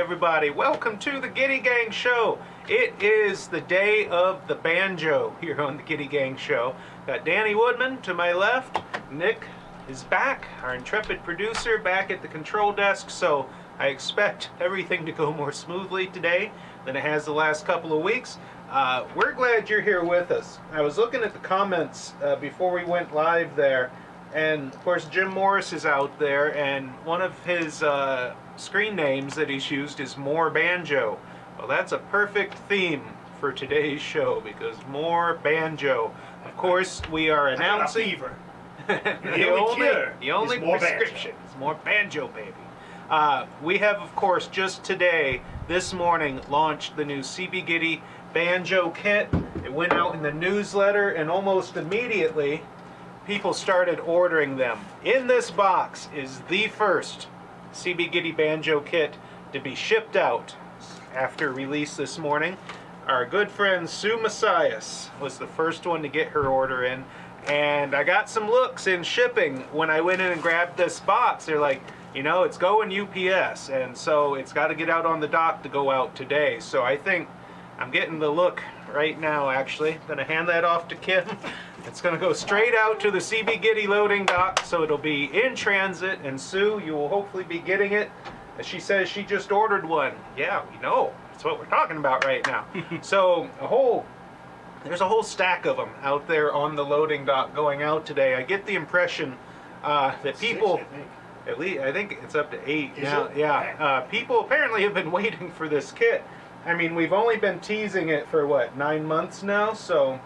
everybody. Welcome to the Gitty Gang Show. It is the day of the banjo here on the Gitty Gang Show. Got Danny Woodman to my left. Nick is back, our intrepid producer, back at the control desk. So I expect everything to go more smoothly today than it has the last couple of weeks. We're glad you're here with us. I was looking at the comments before we went live there. And of course Jim Morris is out there, and one of his screen names that he's used is More Banjo. Well, that's a perfect theme for today's show, because more banjo. Of course, we are announcing the only prescription is more banjo, baby. We have, of course, just today, this morning, launched the new CB Gitty Banjo Kit. It went out in the newsletter, and almost immediately people started ordering them. In this box is the first CB Gitty Banjo Kit to be shipped out after release this morning. Our good friend Sue Messias was the first one to get her order in, and I got some looks in shipping when I went in and grabbed this box. They're like, you know, it's going UPS, and so it's got to get out on the dock to go out today. So I think I'm getting the look right now, actually. I'm going to hand that off to Kim. It's going to go straight out to the CB Gitty loading dock, so it'll be in transit, and Sue, you will hopefully be getting it. As she says, she just ordered one. Yeah, we know. That's what we're talking about right now. So there's a whole stack of them out there on the loading dock going out today. I get the impression that people, at least I think it's up to 8 now. Yeah, people apparently have been waiting for this kit. I mean, we've only been teasing it for what, 9 months now, so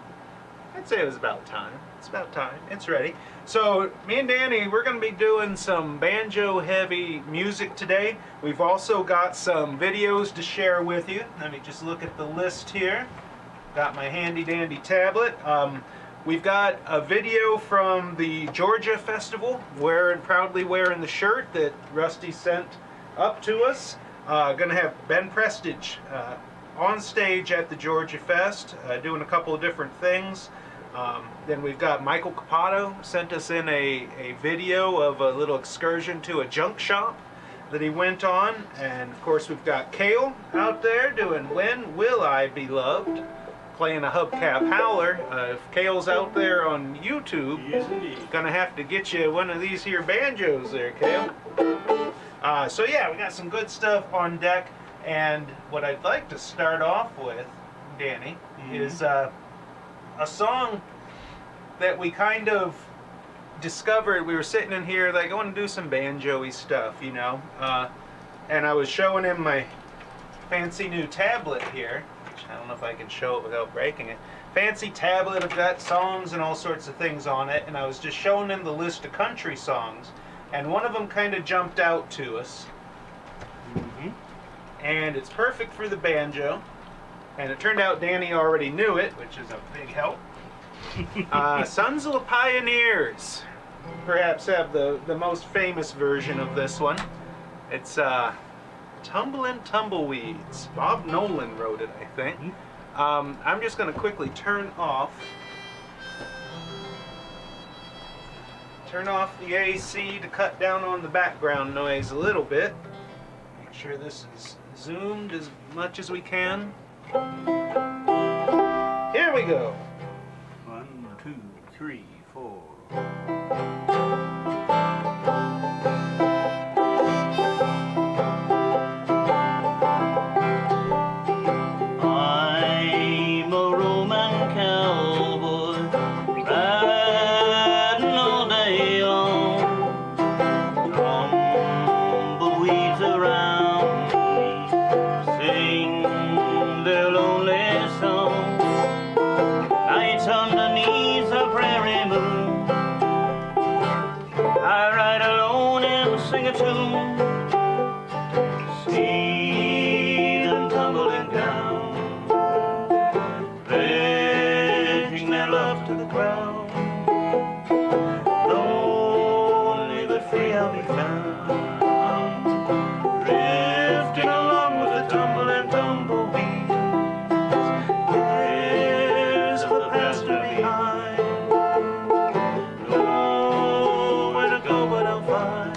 I'd say it was about time. It's about time. It's ready. So me and Danny, we're going to be doing some banjo heavy music today. We've also got some videos to share with you. Let me just look at the list here. Got my handy dandy tablet. We've got a video from the Georgia Festival, proudly wearing the shirt that Rusty sent up to us. Gonna have Ben Prestage on stage at the Georgia Fest, doing a couple of different things. Then we've got Michael Capado sent us in a video of a little excursion to a junk shop that he went on. And of course we've got Kale out there doing When Will I Be Loved, playing a hubcap howler. If Kale's out there on YouTube, gonna have to get you one of these here banjos there, Kale. So yeah, we got some good stuff on deck, and what I'd like to start off with, Danny, is a song that we kind of discovered. We were sitting in here like, I want to do some banjo-y stuff, you know, and I was showing him my fancy new tablet here, which I don't know if I can show it without breaking it. Fancy tablet, I've got songs and all sorts of things on it, and I was just showing him the list of country songs. And one of them kind of jumped out to us. And it's perfect for the banjo. And it turned out Danny already knew it, which is a big help. Sons of the Pioneers perhaps have the most famous version of this one. It's Tumblin' Tumbleweeds. Bob Nolan wrote it, I think. I'm just going to quickly turn off the AC to cut down on the background noise a little bit. Make sure this is zoomed as much as we can. Here we go. 1, 2, 3, 4. I'm a Roman cowboy, riding all day long. Tumbleweeds around me sing their lonely song. Nights underneath a prairie moon, I ride alone and sing a tune. See them tumbling down, pledging their love to the ground. Lonely but free I'll be found, drifting along with the tumbling tumbleweeds. Years of the past are behind, nowhere to go but I'll find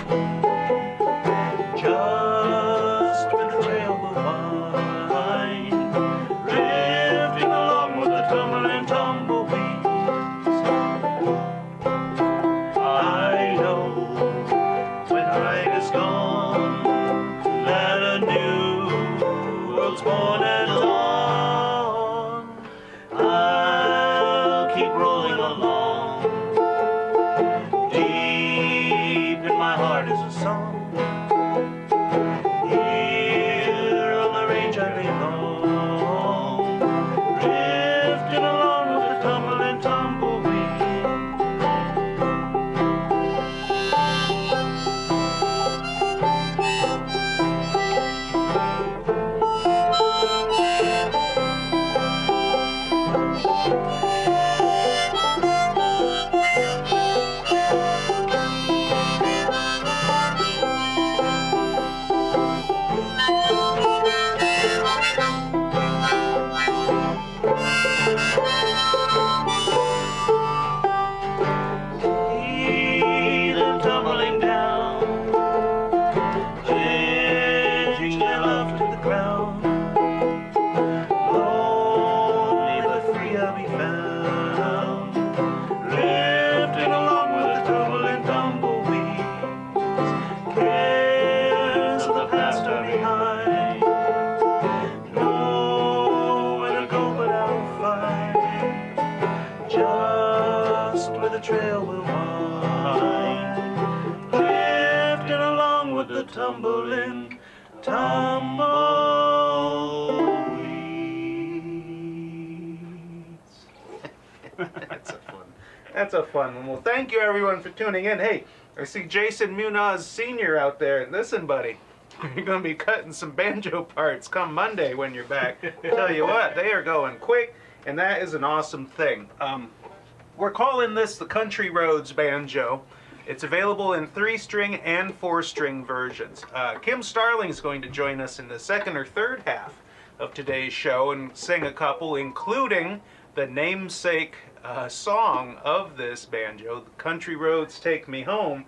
trail will wind, drifting along with the tumbling tumbleweeds. That's a fun one. Well, thank you everyone for tuning in. Hey, I see Jason Munoz Sr. out there. Listen, buddy, you're going to be cutting some banjo parts come Monday when you're back. Tell you what, they are going quick, and that is an awesome thing. We're calling this the Country Roads Banjo. It's available in 3-string and 4-string versions. Kim Starling's going to join us in the second or third half of today's show and sing a couple, including the namesake song of this banjo, "The Country Roads Take Me Home."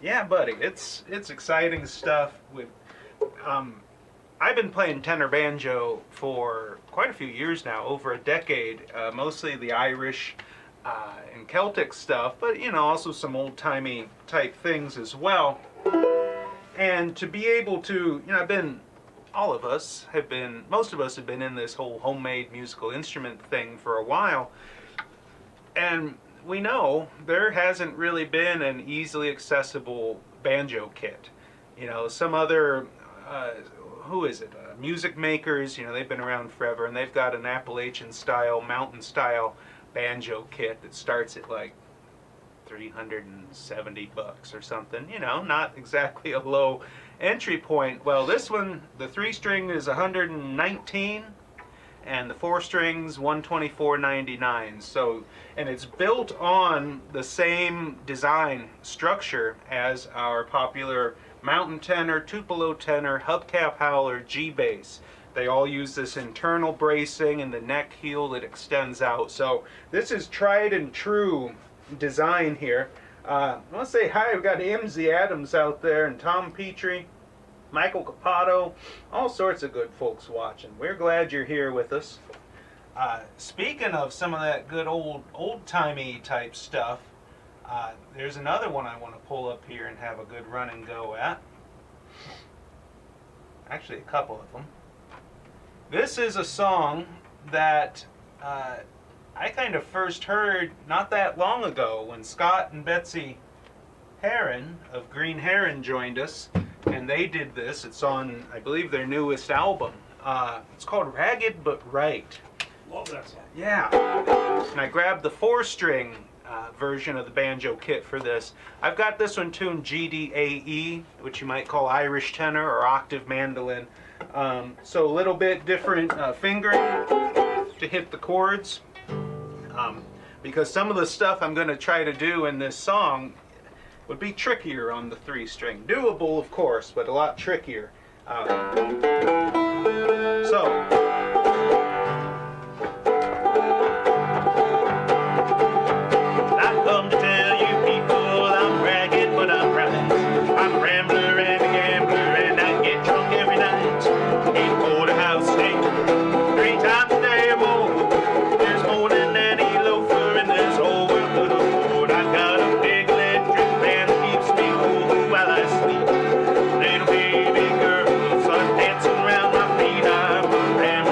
Yeah, buddy, it's exciting stuff. I've been playing tenor banjo for quite a few years now, over a decade, mostly the Irish and Celtic stuff, but you know, also some old-timey type things as well. And to be able to, you know, most of us have been in this whole homemade musical instrument thing for a while, and we know there hasn't really been an easily accessible banjo kit. You know, some other, music makers, you know, they've been around forever, and they've got an Appalachian style, mountain style banjo kit that starts at like $370 or something, you know, not exactly a low entry point. Well, this one, the 3-string is $119, and the 4 strings $124.99. So, and it's built on the same design structure as our popular mountain tenor, Tupelo tenor, hubcap howler, G bass. They all use this internal bracing and the neck heel that extends out. So this is tried and true design here. I want to say hi. We've got MZ Adams out there and Tom Petrie, Michael Capado, all sorts of good folks watching. We're glad you're here with us. Speaking of some of that good old-timey type stuff, there's another one I want to pull up here and have a good run and go at. Actually, a couple of them. This is a song that I kind of first heard not that long ago when Scott and Betsy Heron of Green Heron joined us, and they did this. It's on, I believe, their newest album. It's called Ragged But Right. Love that song. Yeah. And I grabbed the 4-string version of the banjo kit for this. I've got this one tuned GDAE, which you might call Irish tenor or octave mandolin. So a little bit different fingering to hit the chords. Because some of the stuff I'm going to try to do in this song would be trickier on the 3-string. Doable, of course, but a lot trickier. I come to tell you people I'm ragged but I'm right. I'm a rambler and a gambler and I get drunk every night. Ain't porterhouse steak 3 times a day or more. There's more than any loafer in this whole world could afford. I got a big electric fan that keeps me cool while I sleep. Little baby girls are dancing around my feet. I'm a rambler.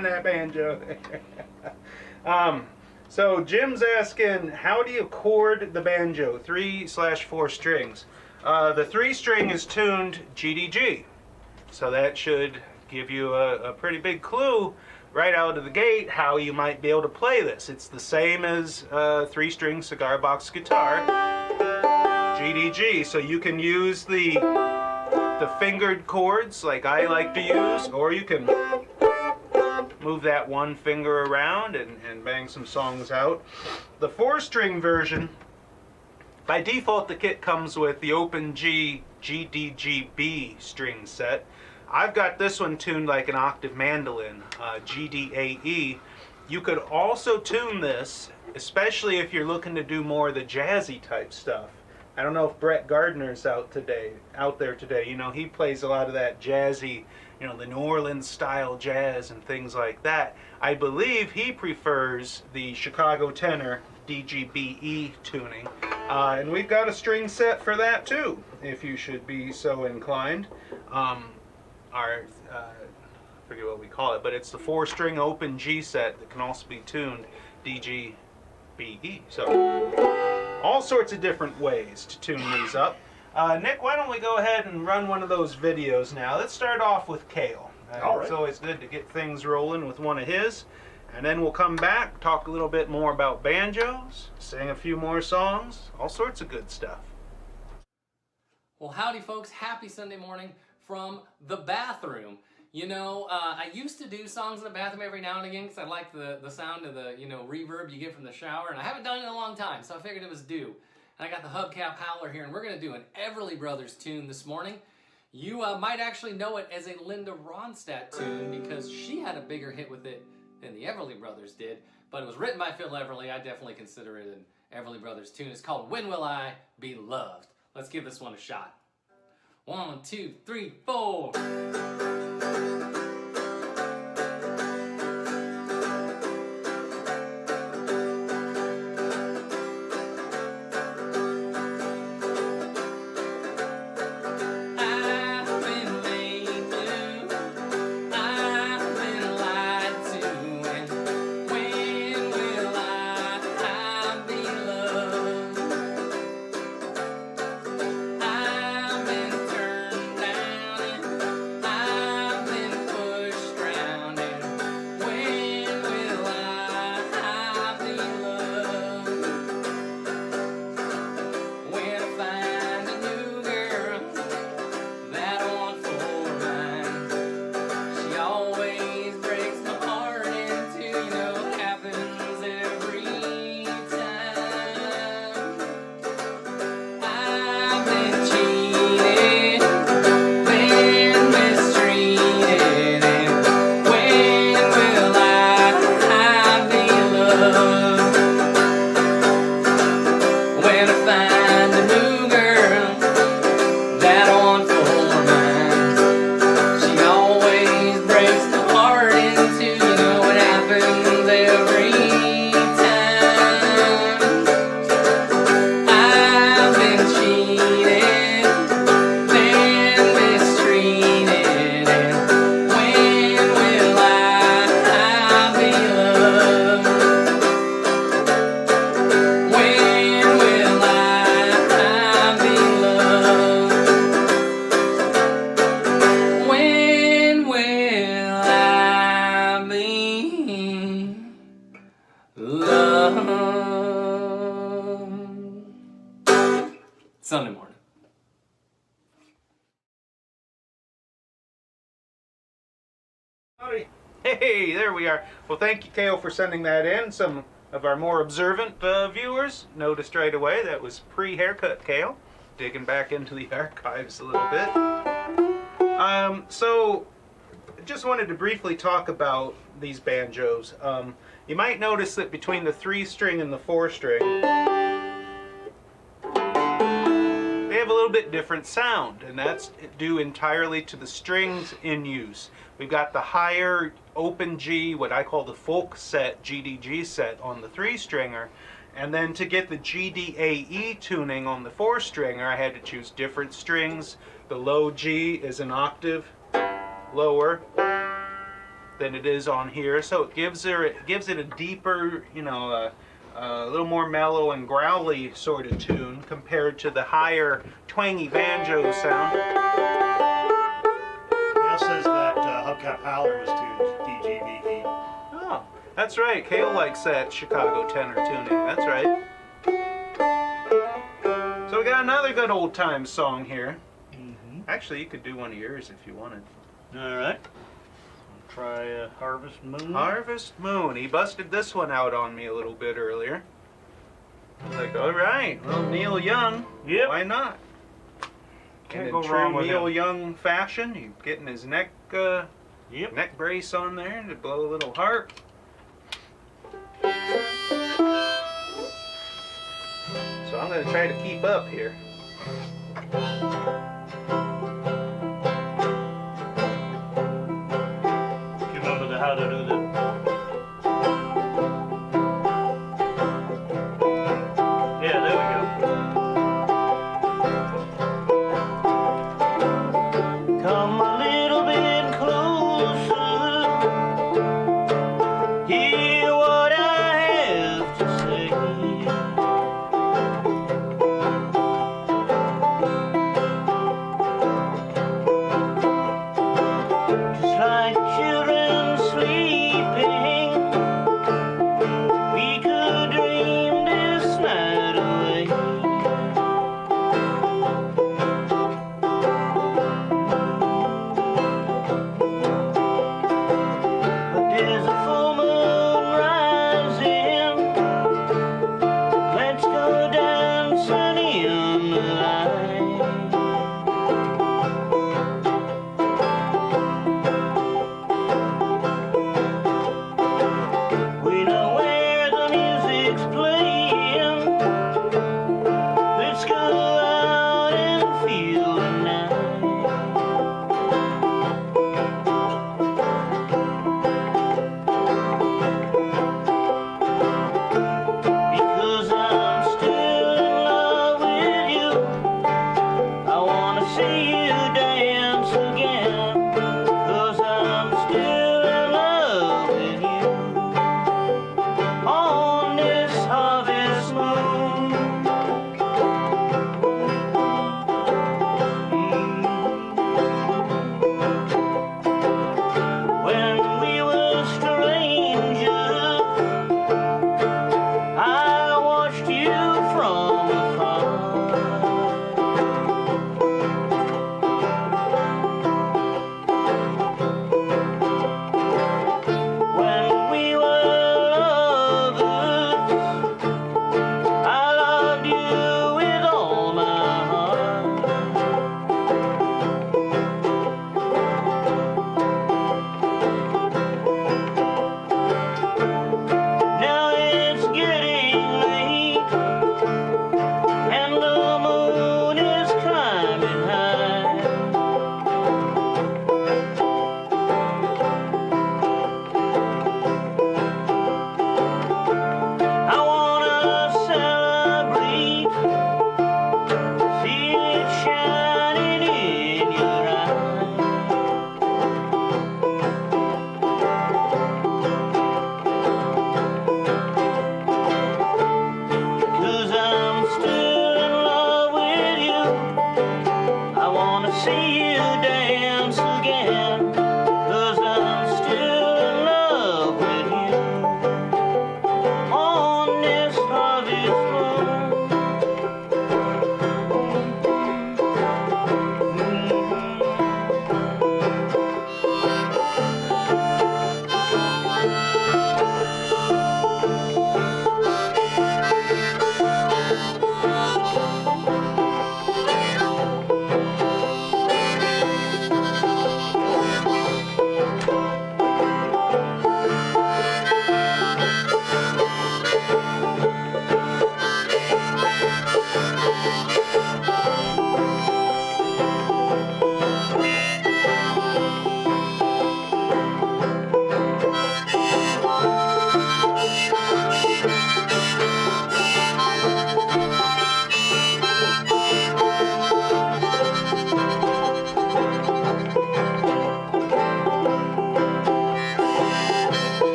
on that banjo. So Jim's asking, how do you chord the banjo? 3/4 strings. The 3-string is tuned GDG, so that should give you a pretty big clue right out of the gate how you might be able to play this. It's the same as 3-string cigar box guitar, GDG. So you can use the fingered chords like I like to use, or you can move that one finger around and bang some songs out. The 4-string version, by default the kit comes with the open G GDGB string set. I've got this one tuned like an octave mandolin, GDAE. You could also tune this, especially if you're looking to do more of the jazzy type stuff. I don't know if Brett Gardner's out there today. You know, he plays a lot of that jazzy, you know, the New Orleans style jazz and things like that. I believe he prefers the Chicago tenor DGBE tuning. And we've got a string set for that too, if you should be so inclined. I forget what we call it, but it's the 4-string open G set that can also be tuned DGBE. So all sorts of different ways to tune these up. Nick, why don't we go ahead and run one of those videos now? Let's start off with Kale. All right. It's always good to get things rolling with one of his. And then we'll come back, talk a little bit more about banjos, sing a few more songs, all sorts of good stuff. Well, howdy folks, happy Sunday morning from the bathroom. You know, I used to do songs in the bathroom every now and again because I like the sound of the, you know, reverb you get from the shower, and I haven't done it in a long time, so I figured it was due. And I got the hubcap howler here, and we're going to do an Everly Brothers tune this morning. You might actually know it as a Linda Ronstadt tune because she had a bigger hit with it than the Everly Brothers did, but it was written by Phil Everly. I definitely consider it an Everly Brothers tune. It's called When Will I Be Loved? Let's give this one a shot. 1, 2, 3, 4. Sunday morning. Howdy. Hey, there we are. Well, thank you, Kale, for sending that in. Some of our more observant viewers noticed right away that was pre-haircut Kale. Digging back into the archives a little bit. So, just wanted to briefly talk about these banjos. You might notice that between the 3-string and the 4-string, they have a little bit different sound, and that's due entirely to the strings in use. We've got the higher open G, what I call the folk set, GDG set on the 3-stringer, and then to get the GDAE tuning on the 4-stringer, I had to choose different strings. The low G is an octave lower than it is on here, so it gives it a deeper, you know, a little more mellow and growly sort of tune compared to the higher twangy banjo sound. Gail says that hubcap howler was tuned DGBE. Oh, that's right. Kale likes that Chicago tenor tuning. That's right. So we got another good old time song here. Actually, you could do one of yours if you wanted. All right. Try Harvest Moon. Harvest Moon. He busted this one out on me a little bit earlier. I was like, all right, well, Neil Young. Yep. Why not? Can't in go true wrong with Neil him. Young fashion, he's getting his neck neck brace on there to blow a little harp. So I'm going to try to keep up here. You remember how to do that? Yeah, there we go. Come a little bit closer. Hear what I have to say. Just like children sleeping, we could dream this night away. But there's a full moon rising. Let's go dancing in the light.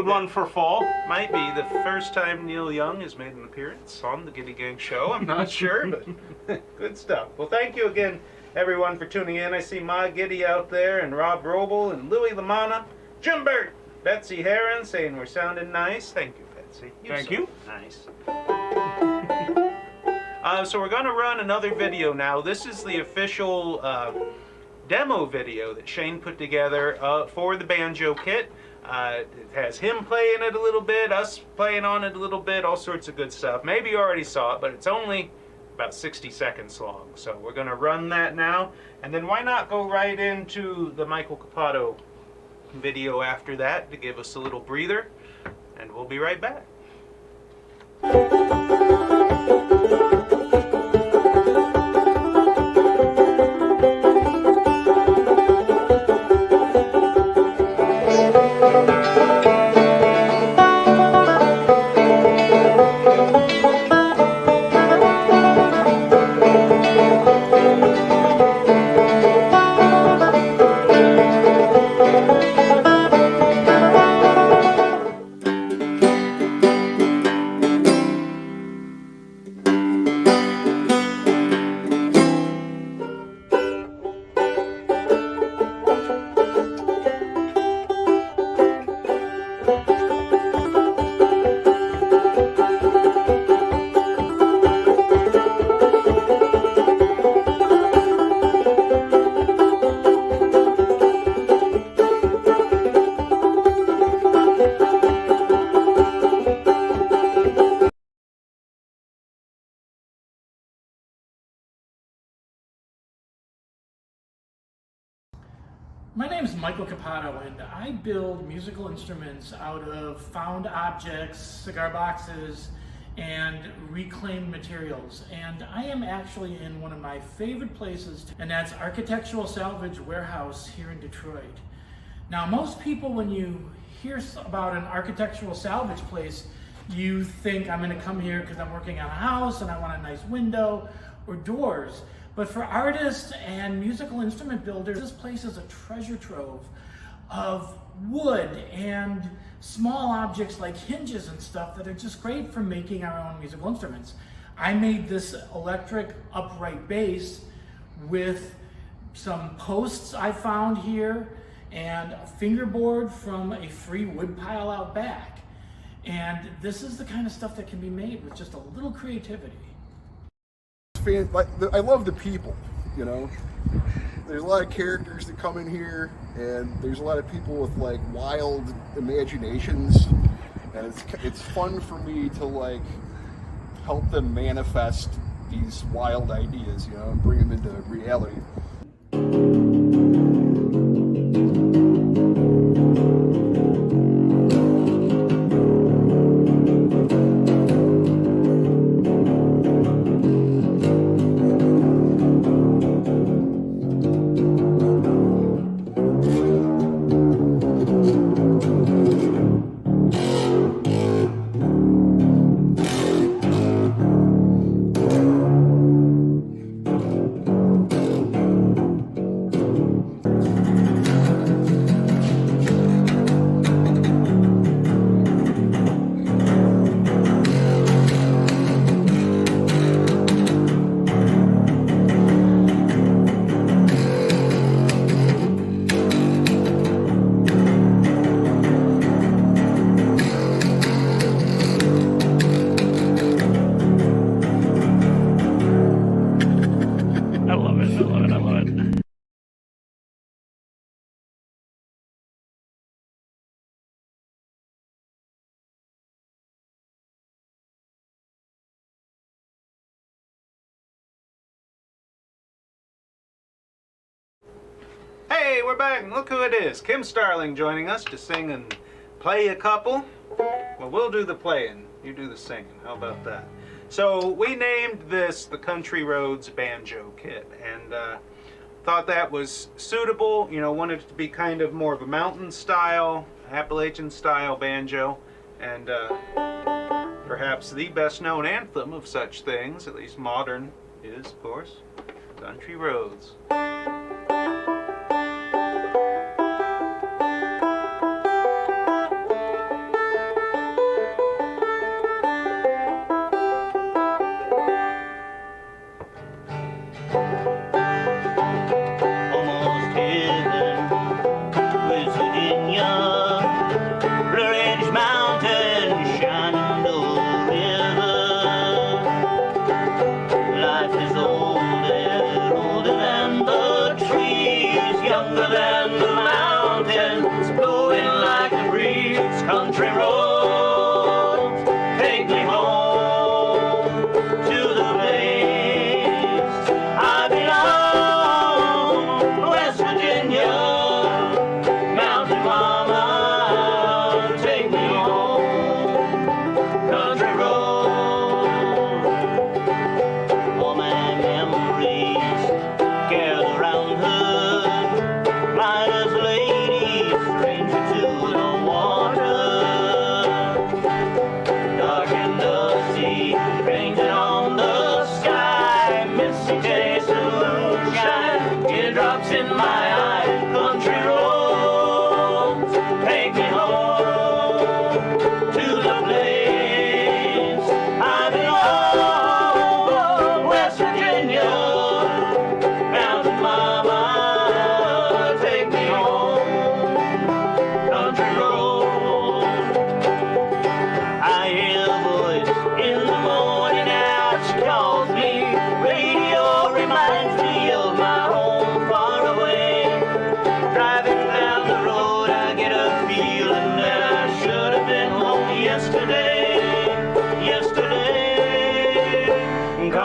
good one for fall. Might be the first time Neil Young has made an appearance on the Gitty Gang Show. I'm not sure, but good stuff. Well, thank you again, everyone, for tuning in. I see Ma Gitty out there, and Rob Roble, and Louie Lamanna, Jim Burt, Betsy Heron saying we're sounding nice. Thank you, Betsy. Thank you. Nice. So we're going to run another video now. This is the official demo video that Shane put together for the Banjo kit. It has him playing it a little bit, us playing on it a little bit, all sorts of good stuff. Maybe you already saw it, but it's only about 60 seconds long. So we're going to run that now. And then why not go right into the Michael Capado video after that to give us a little breather. And we'll be right back. My name is Michael Capado, and I build musical instruments out of found objects, cigar boxes, and reclaimed materials. And I am actually in one of my favorite places, and that's Architectural Salvage Warehouse here in Detroit. Now, most people, when you hear about an architectural salvage place, you think I'm gonna come here because I'm working on a house and I want a nice window or doors. But for artists and musical instrument builders, this place is a treasure trove of wood and small objects like hinges and stuff that are just great for making our own musical instruments. I made this electric upright bass with some posts I found here and a fingerboard from a free wood pile out back. And this is the kind of stuff that can be made with just a little creativity. I love the people, you know. There's a lot of characters that come in here, and there's a lot of people with like wild imaginations, and it's fun for me to like help them manifest these wild ideas, you know, and bring them into reality. Hey, we're back. Look who it is. Kim Starling joining us to sing and play a couple. Well, we'll do the playing. You do the singing. How about that? So we named this the Country Roads Banjo Kit, and thought that was suitable. You know, wanted it to be kind of more of a mountain style, Appalachian style banjo, and perhaps the best known anthem of such things, at least modern, is, of course, Country Roads.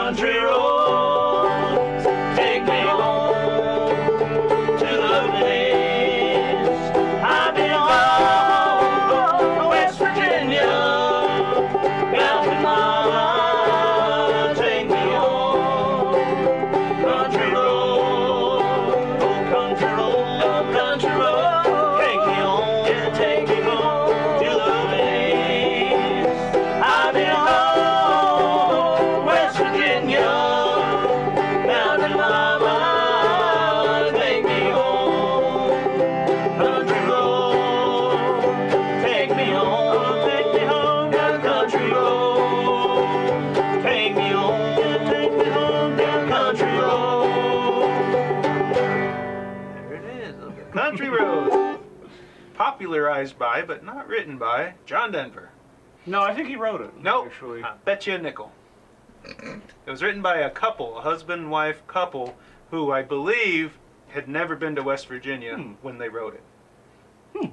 country roads, take me home to the place I belong. West Virginia, mountain mama, take me home. Country road, oh country road, oh country road, take me home, yeah, take me home to the place I belong. West Virginia, mountain mama, take me home. Country road, take me home, down country road, take me home, down country road. There it is. Look at Country Roads. Popularized by, but not written by, John Denver. No, I think he wrote it. Nope. Actually. I bet you a nickel. It was written by a couple, a husband and wife couple, who I believe had never been to West Virginia when they wrote it.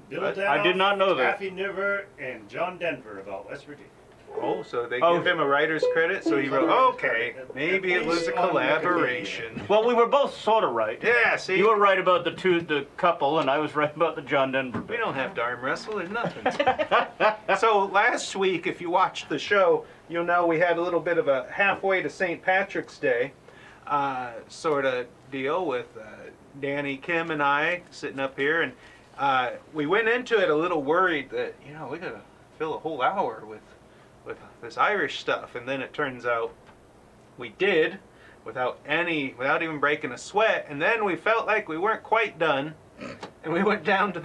Bill What? Danoff, I did not know that. Kathy Niver, and John Denver about West Virginia. Oh, so they Oh. give him a writer's credit, so he wrote, okay, maybe it was a collaboration. Well, we were both sort of right. Yeah, see? You were right about the couple, and I was right about the John Denver We bit. don't have to arm wrestle, there's nothing. So last week, if you watched the show, you'll know we had a little bit of a halfway to St. Patrick's Day sort of deal with Danny, Kim, and I sitting up here, and we went into it a little worried that, you know, we gotta fill a whole hour with this Irish stuff, and then it turns out we did without even breaking a sweat, and then we felt like we weren't quite done, and we went down to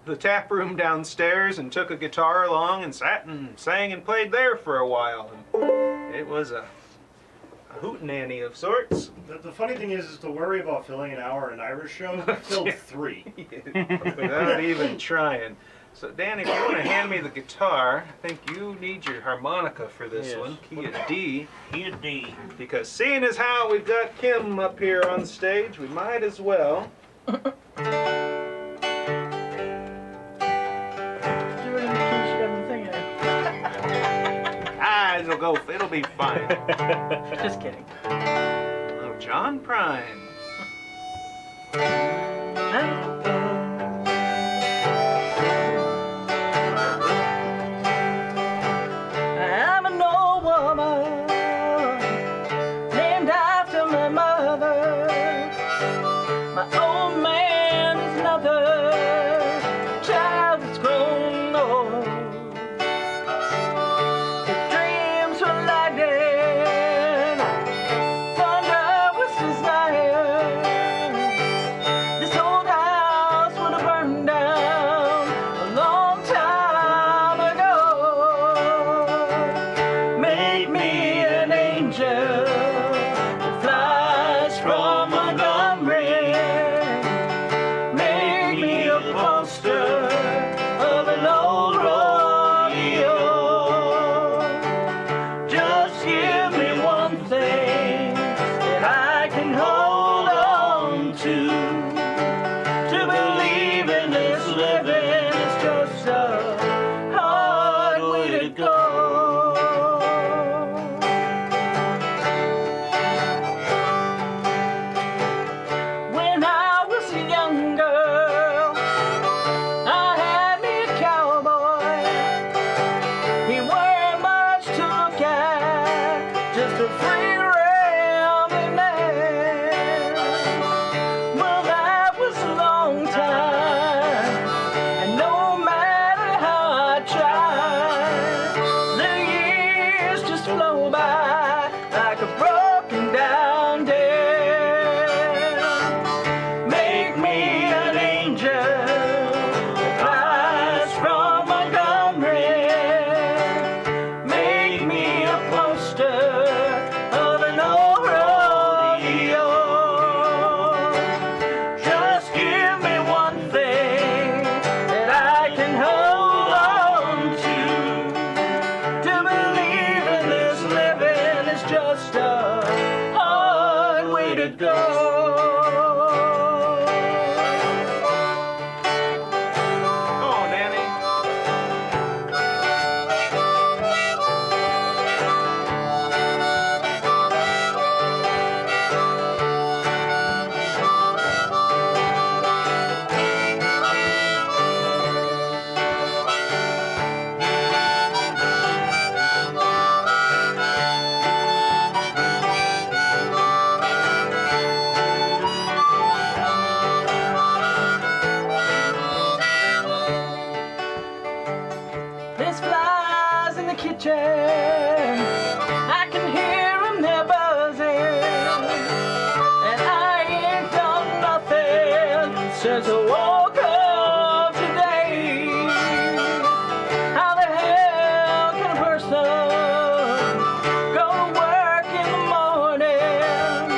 the tap room downstairs and took a guitar along and sat and sang and played there for a while, and it was a hootenanny of sorts. The funny thing is to worry about filling an hour in an Irish show, we filled 3. Without even trying. So Danny, if you want to hand me the guitar, I think you need your harmonica for this Yes. one, key of D. He a D. Because seeing as how we've got Kim up here on stage, we might as well. Do it in the key she doesn't sing it. It'll be fine. Just kidding. Oh, John Prine. I'm an old woman named after my mother. My old man is another child that's grown old. His dreams were lightning, thunder was desire. This old house would have burned down a long time ago. Make me an angel that flies from Montgomery. Make me a poster of an old rodeo. Just give me one thing that I can hold on to believe in this living is just a hard way to go. When I was a young girl, I had me a cowboy. He weren't much to look at, just a free rambling man. Well, that was a long time, and no matter how I tried, the years just flow by like a broken down dam. Make me an angel that flies from Montgomery. Make me a poster of an old rodeo. Just give me one thing that I can hold on to believe in this living is just a hard way to go. Come on, Danny. the kitchen. I can hear them, they're buzzing. And I ain't done nothing since I woke up today. How the hell can a person go to work in the morning,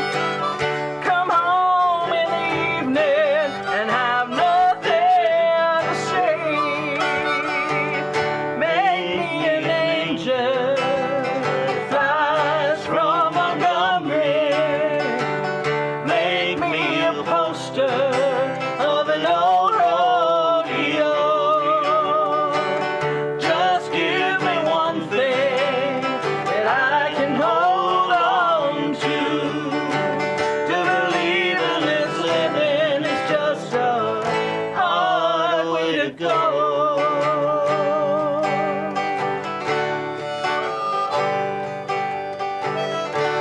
come home in the evening, and have nothing to say? Make me an angel, flies from Montgomery. Make me a poster of an old rodeo. Just give me one thing that I can hold on to believe in this living is just a hard way to go.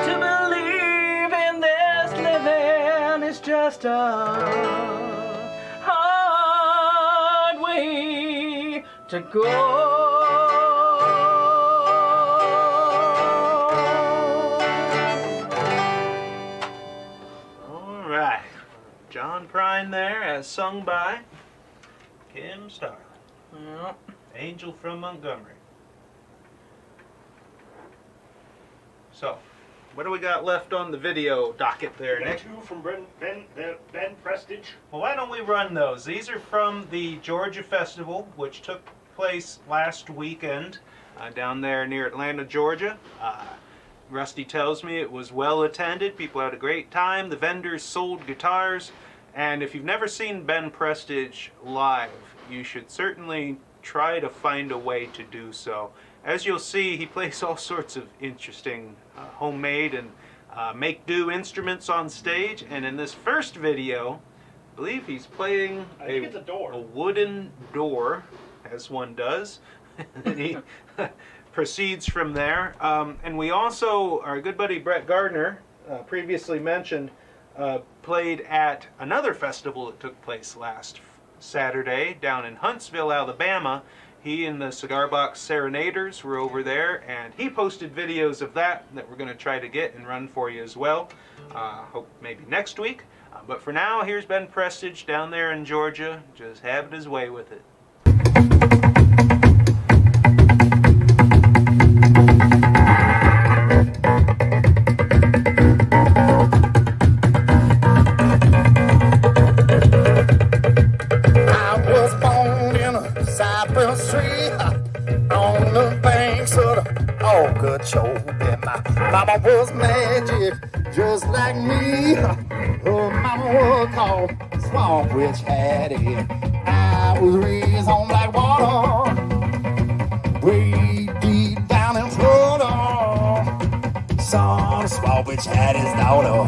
To believe in this living is just a hard way to go. All right. John Prine there, as sung by Kim Starlin. Yep. Angel from Montgomery. So, what do we got left on the video docket there, We got Nick? two from Ben Prestage. Well, why don't we run those? These are from the Georgia Festival, which took place last weekend down there near Atlanta, Georgia. Rusty tells me it was well attended. People had a great time. The vendors sold guitars. And if you've never seen Ben Prestage live, you should certainly try to find a way to do so. As you'll see, he plays all sorts of interesting homemade and make-do instruments on stage. And in this first video, I believe he's playing I think it's a door. a wooden door, as one does. And he proceeds from there. And we also, our good buddy Brett Gardner, previously mentioned, played at another festival that took place last Saturday down in Huntsville, Alabama. He and the Cigar Box Serenaders were over there, and he posted videos of that we're going to try to get and run for you as well. Hope maybe next week. But for now, here's Ben Prestage down there in Georgia, just having his way with it. I was born in a cypress tree on the banks of the Okeechobee. My mama was magic, just like me. Her mama was called Swamp Witch Hattie. I was raised on black water, way deep down in Florida. Son of Swamp Witch Hattie's daughter.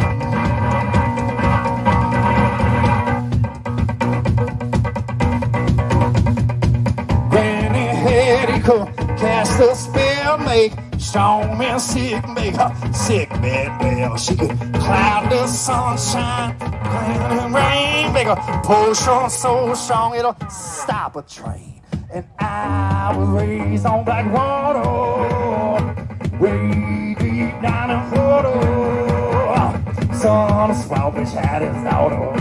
Cast a spell, make strong men sick, make her sick bed well. She could cloud the sunshine, and rain, make a potion so strong it'll stop a train. And I was raised on black water, way deep down in Florida. Son of Swamp Witch had his daughter.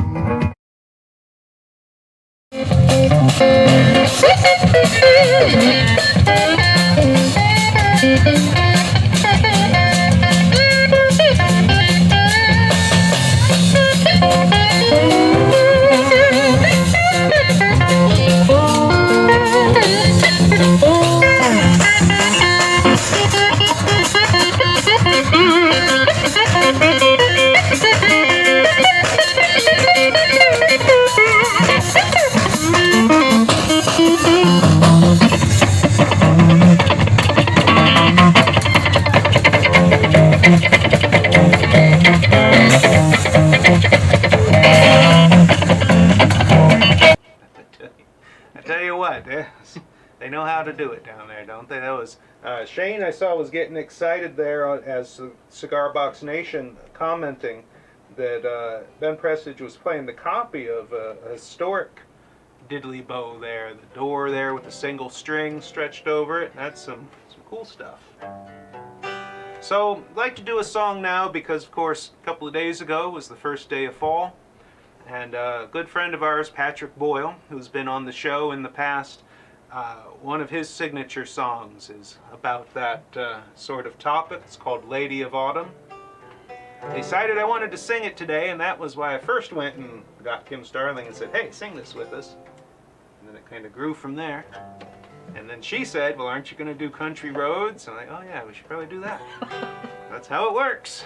They know how to do it down there, don't they? That was Shane, I saw, was getting excited there as Cigar Box Nation commenting that Ben Prestage was playing the copy of a historic diddly bow there. The door there with a single string stretched over it. That's some cool stuff. So I'd like to do a song now because, of course, a couple of days ago was the first day of fall. And a good friend of ours, Patrick Boyle, who's been on the show in the past, one of his signature songs is about that sort of topic. It's called Lady of Autumn. I decided I wanted to sing it today, and that was why I first went and got Kim Starling and said, hey, sing this with us. And then it kind of grew from there. And then she said, well, aren't you going to do Country Roads? And I'm like, oh yeah, we should probably do that. That's how it works.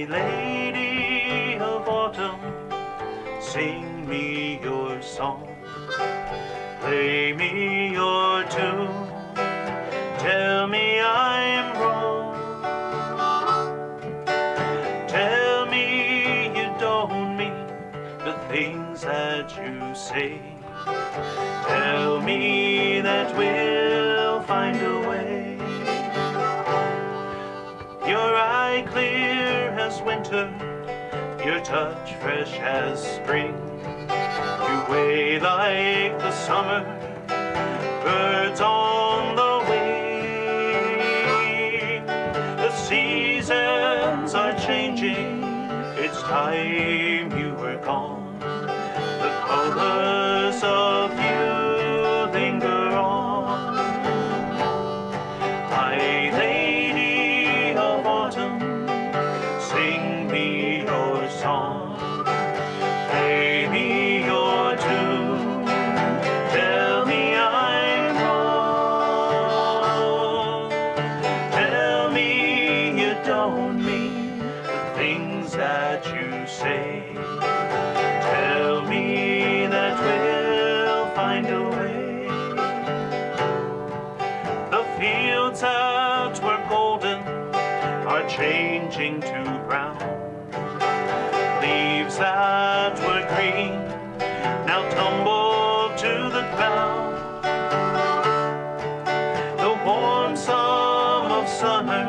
Lady of autumn, sing me your song, play me your tune, tell me I'm wrong, tell me you don't mean the things that you say, tell me that we'll find a way. Your eye clear as winter, your touch fresh as spring. You weigh like the summer, birds on the wing. The seasons are changing, it's time you were gone. The colors of you linger on. My lady of autumn, sing me your song, play me your tune, tell me I'm wrong, tell me you don't mean the things that you say, tell me that we'll find a way. The fields that were golden are changing to brown. Leaves that were green now tumble to the ground. The warm sun of summer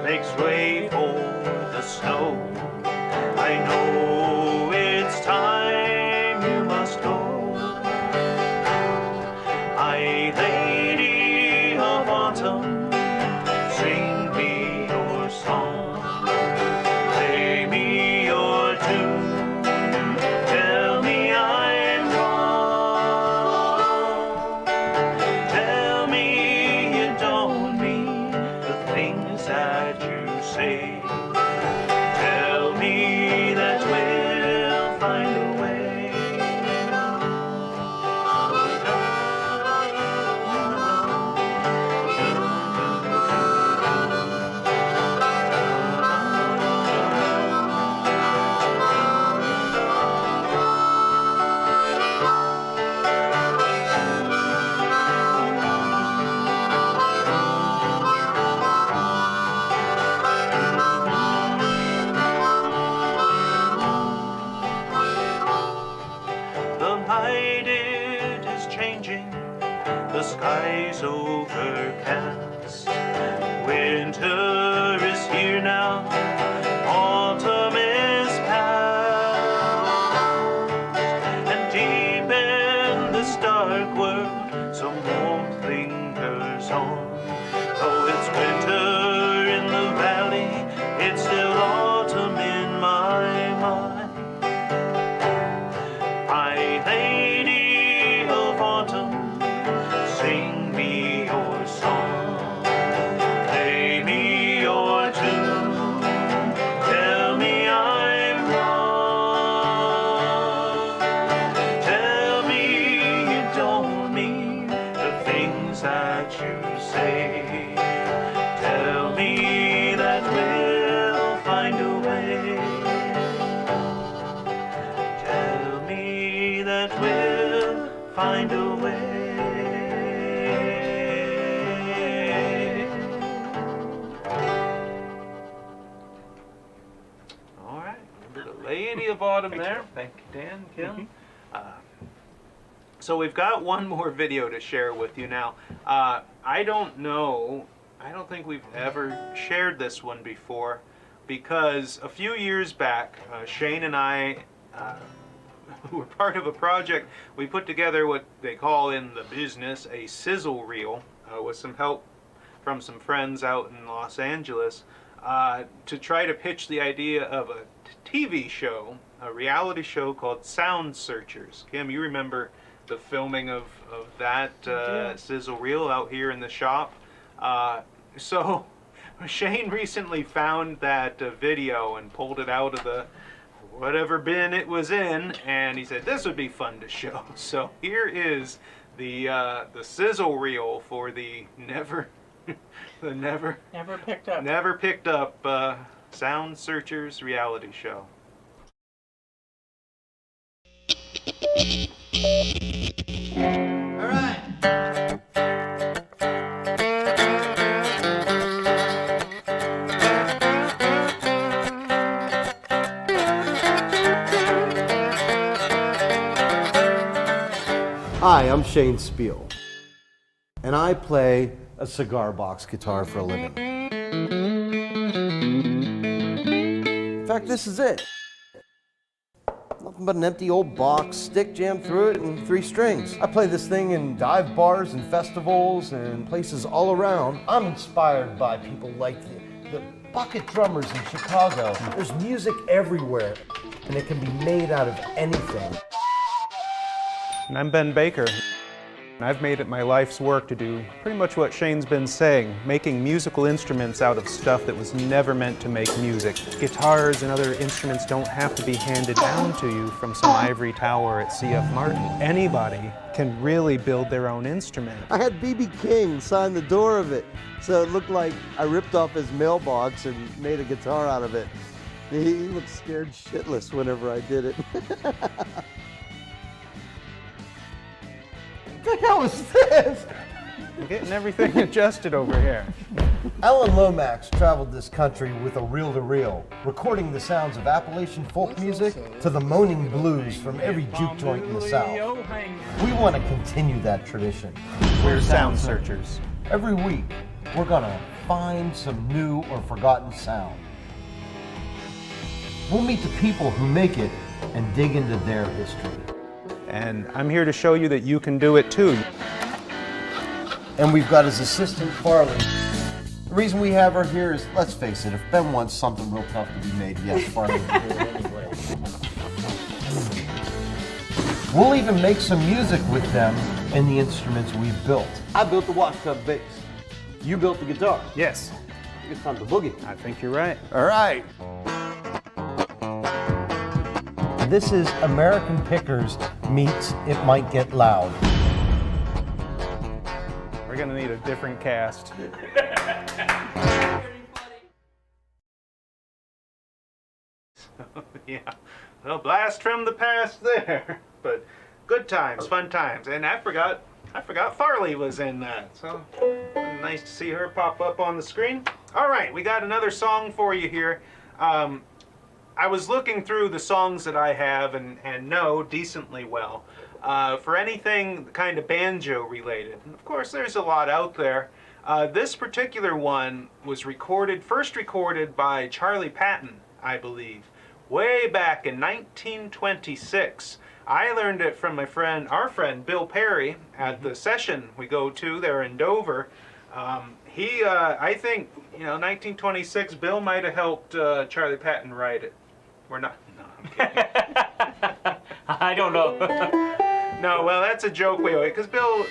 makes way for the snow. I know it's time you must go. My lady of autumn, sing me your song, play me your tune, tell me I'm wrong, tell me you don't mean the things that you say, tell me that we'll find a way. The light it is changing, the sky's overcast. Winter is here now, autumn is past. And deep in this dark world, some warmth lingers on. Though it's winter in the valley, it's still autumn in my mind. My lady of autumn, sing me your song, play me your tune, tell me I'm wrong, tell me you don't mean the things that you say, tell me that we'll find a way, tell me that we'll find a way. All right, a little bit of Lady of Autumn there. Thank you, Dan, Kim. So So we've got one more video to share with you now. I don't think we've ever shared this one before, because a few years back, Shane and I were part of a project. We put together what they call in the business a sizzle reel, with some help from some friends out in Los Angeles, to try to pitch the idea of a TV show, a reality show called Sound Searchers. Kim, you remember the filming of that sizzle reel out here in the shop? So Shane recently found that video and pulled it out of the whatever bin it was in, and he said this would be fun to show. So here is the sizzle reel for the never picked up Sound Searchers reality show. All right. Hi, I'm Shane Spiel, and I play a cigar box guitar for a living. In fact, this is it. Nothing but an empty old box, stick jammed through it, and 3 strings. I play this thing in dive bars and festivals and places all around. I'm inspired by people like the bucket drummers in Chicago. There's music everywhere, and it can be made out of anything. And I'm Ben Baker. I've made it my life's work to do pretty much what Shane's been saying, making musical instruments out of stuff that was never meant to make music. Guitars and other instruments don't have to be handed down to you from some ivory tower at C.F. Martin. Anybody can really build their own instrument. I had B.B. King sign the door of it, so it looked like I ripped off his mailbox and made a guitar out of it. He looked scared shitless whenever I did it. What the hell is this? I'm getting everything adjusted over here. Alan Lomax traveled this country with a reel-to-reel, recording the sounds of Appalachian folk music to the moaning blues from every juke joint in the South. We want to continue that tradition. We're Sound Searchers. Every week, we're gonna find some new or forgotten sound. We'll meet the people who make it and dig into their history. And I'm here to show you that you can do it too. And we've got his assistant, Farley. The reason we have her here is, let's face it, if Ben wants something real tough to be made, yes, Farley will do it anyway. We'll even make some music with them and the instruments we've built. I built the washtub bass. You built the guitar. Yes. It's time to boogie. I think you're right. All right. This is American Pickers meets It Might Get Loud. We're gonna need a different cast. Yeah, well, blast from the past there. But good times, fun times. And I forgot Farley was in that. So nice to see her pop up on the screen. All right, we got another song for you here. I was looking through the songs that I have and know decently well for anything kind of banjo related. And of course, there's a lot out there. This particular one was first recorded by Charlie Patton, I believe, way back in 1926. I learned it from our friend Bill Perry at the session we go to there in Dover. I think, 1926, Bill might have helped Charlie Patton write it. We're not. No, I'm kidding. I don't know. No, well, that's a joke we always, because Bill,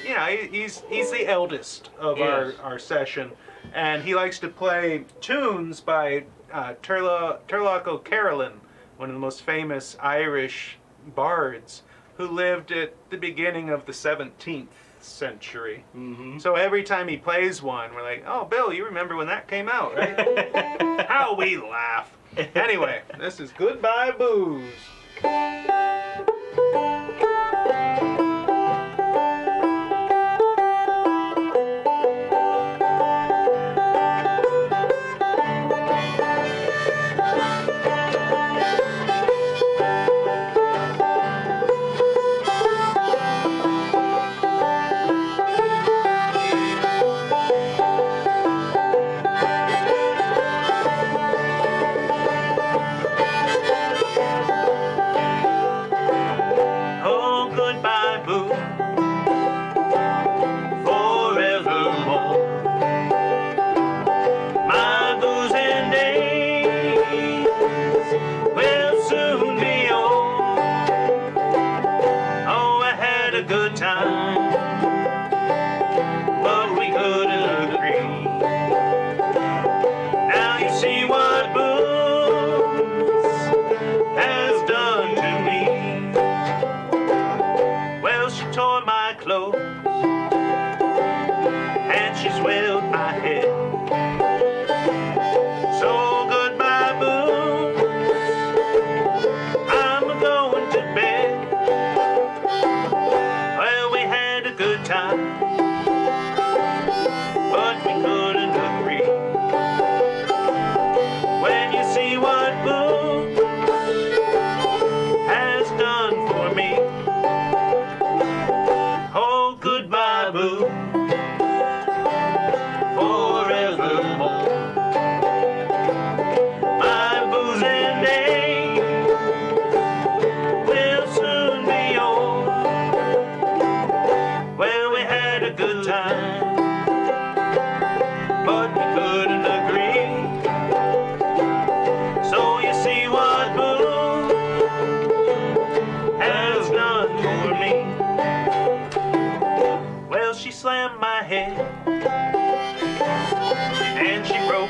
he's the eldest of our session, and he likes to play tunes by Turlough O'Carolan, one of the most famous Irish bards who lived at the beginning of the 17th century. Mm-hmm. So every time he plays one, we're like, oh, Bill, you remember when that came out, right? How we laugh. Anyway, this is Goodbye Booze.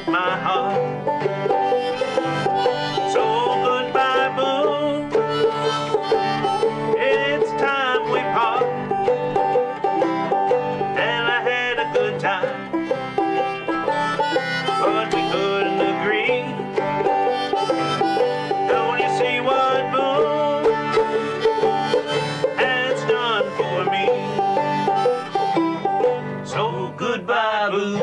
my heart. So goodbye, boo. It's time we part. And I had a good time, but we couldn't agree. Don't you see what boo has done for me? So goodbye, boo.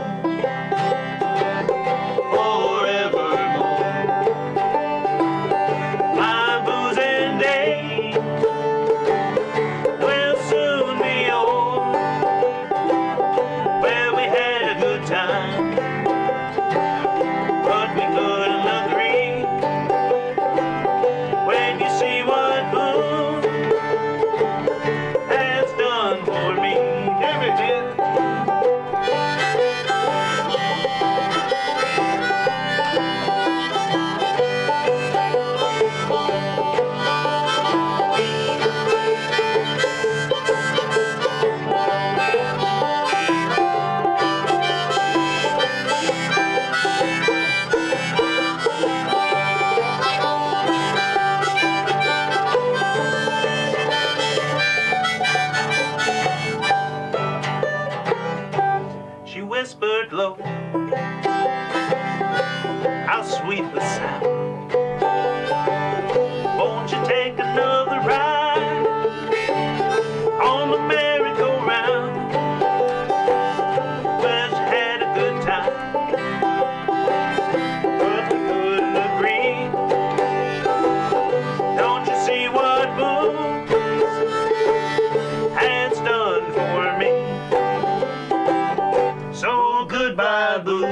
Whispered low, how sweet the sound. Won't you take another ride on the merry-go-round? Well, she had a good time, but we couldn't agree. Don't you see what boo has done for me? So goodbye, boo,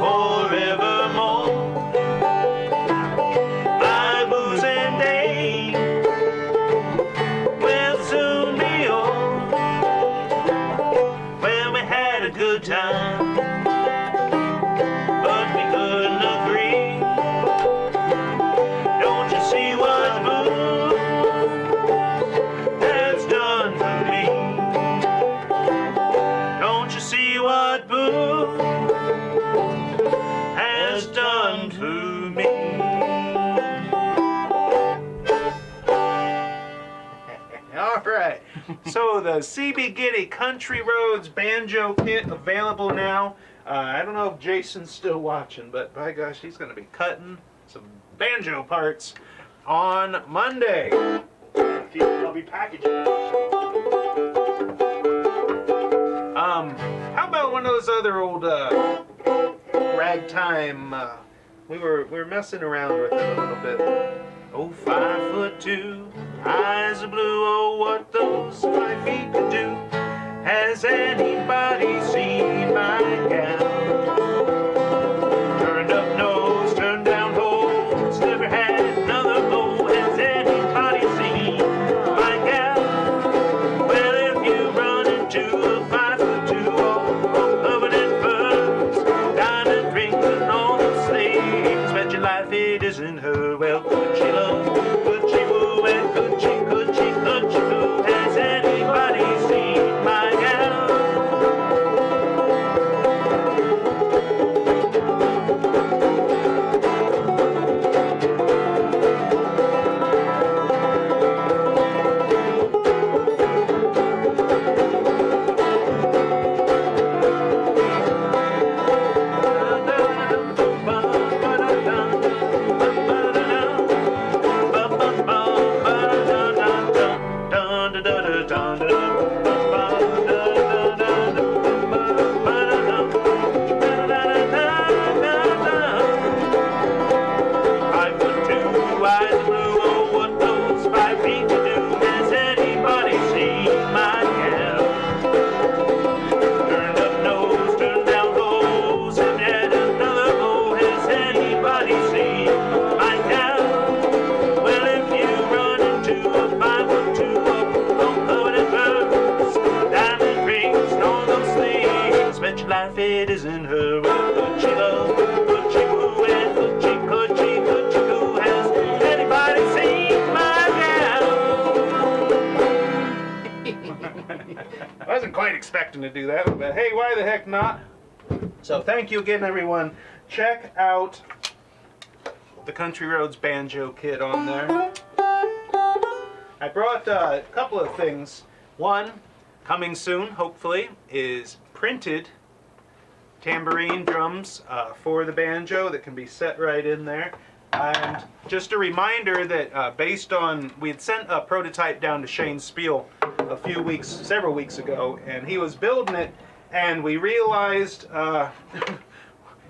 forevermore. My booze and day will soon be over. Well, we had a good time, but we couldn't agree. Don't you see what boo has done for me? Don't you see what boo has done to me? All right. So the CB Gitty Country Roads Banjo Kit available now. I don't know if Jason's still watching, but by gosh, he's going to be cutting some banjo parts on Monday. I'll be packaging. How about one of those other old ragtime? We were messing around with it a little bit. Oh, 5'2", eyes are blue. Oh, what those 5 feet could do. Has anybody seen my gal? Turned up nose, turned down hose, never had another beau. Has anybody seen my gal? Well, if you run into a 5'2", all covered in furs, diamond rings and all those things, bet your life it isn't her. Well, could she love, could she woo, and could she boo? Has anybody seen my gal? Life it isn't her. Could she love, could she woo, and could she boo? Has anybody seen my gal? I wasn't quite expecting to do that, but hey, why the heck not? So thank you again, everyone. Check out the Country Roads Banjo kit on there. I brought a couple of things. One, coming soon, hopefully, is printed tambourine drums for the banjo that can be set right in there. And just a reminder that based on, we had sent a prototype down to Shane Spiel several weeks ago, and he was building it, and we realized,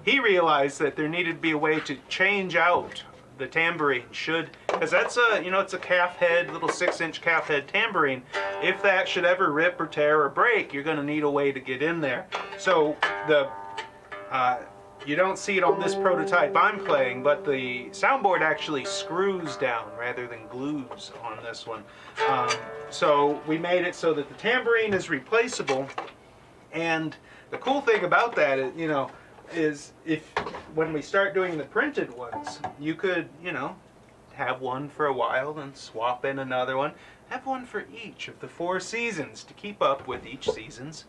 he realized that there needed to be a way to change out the tambourine because that's a, it's a calf head, little 6-inch calf head tambourine. If that should ever rip or tear or break, you're going to need a way to get in there. So you don't see it on this prototype I'm playing, but the soundboard actually screws down rather than glues on this one. So we made it so that the tambourine is replaceable, and the cool thing about that is, is when we start doing the printed ones, you could, have one for a while, then swap in another one. Have one for each of the 4 seasons to keep up with each season's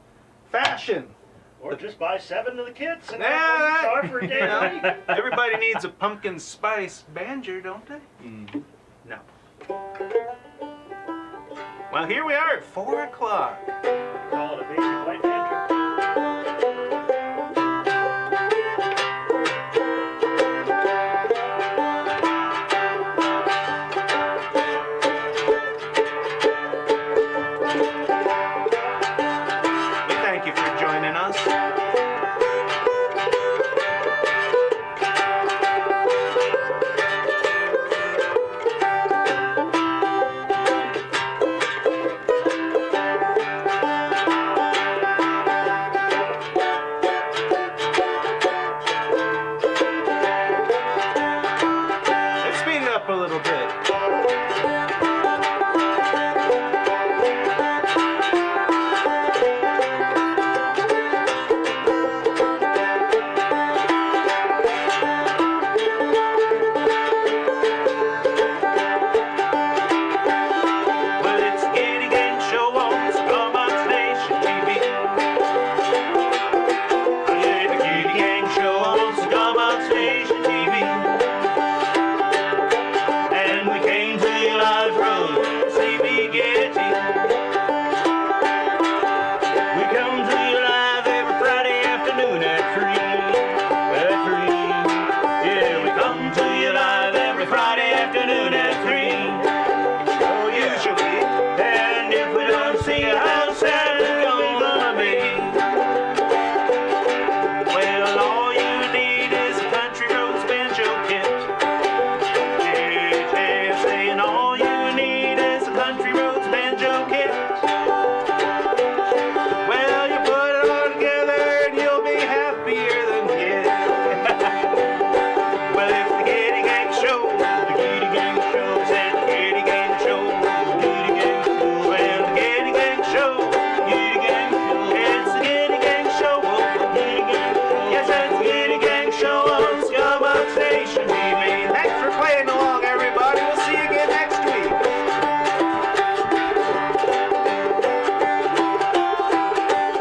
fashion. Or just buy 7 to the kids and have one guitar for a day a week. Everybody needs a pumpkin spice banjo, don't they? Mm-hmm. No. Well, here we are at 4 o'clock. Call it a basic white